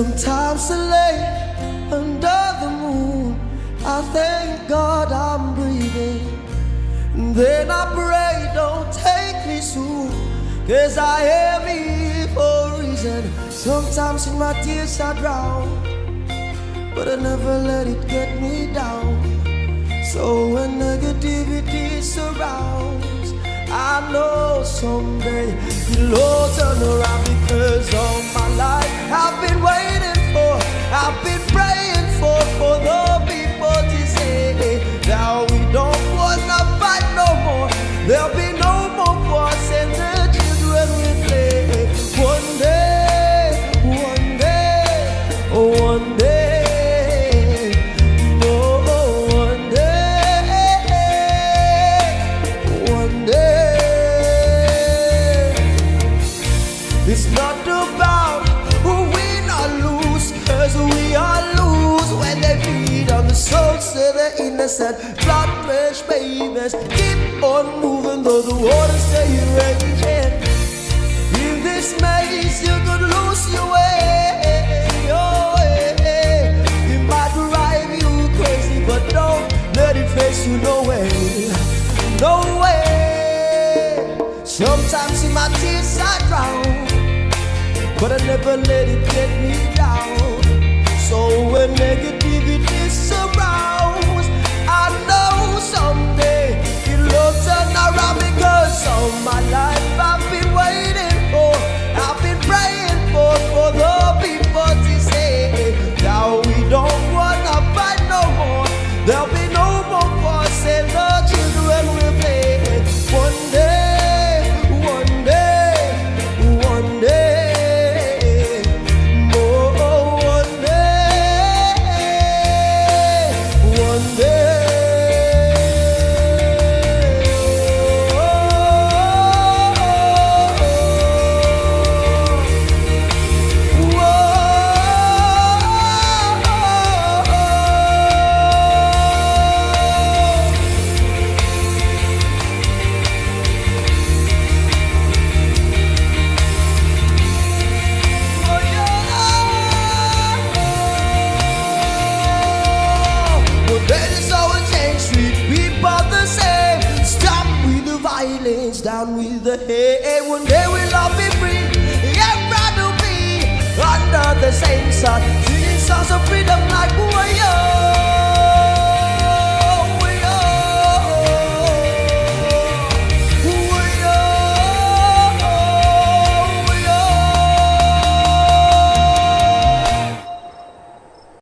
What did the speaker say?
Sometimes I lay under the moon, I thank God I'm breathing. And then I pray, don't take me soon, 'cause I am here for a reason. Sometimes in my tears I drown, but I never let it get me down. So when negativity surrounds, I know someday it'll all turn around, because all my life I've been waiting for, I've been praying for the people to say, now we don't wanna fight no more, there'll be no more wars and the children will play. One day, one day, one day. It's not about who win or lose, 'cause we all lose when they feed on the souls of the innocent. Blood fresh babies, keep on moving though the waters stay raging. In this maze you could lose your way, your way. It might drive you crazy, but don't let it face you, no way, no way. Sometimes in my tears I drown, but I never let it get me down. So when negativity surrounds, I know someday it'll turn around, because all my life I've been waiting for, I've been praying for the people to say, now we don't wanna fight no more, there'll be no more wars and the children will play. One day, one day, one day. Down with the hay. One day we'll all be free, yeah, proud to be under the same sun, singing songs of freedom like warriors.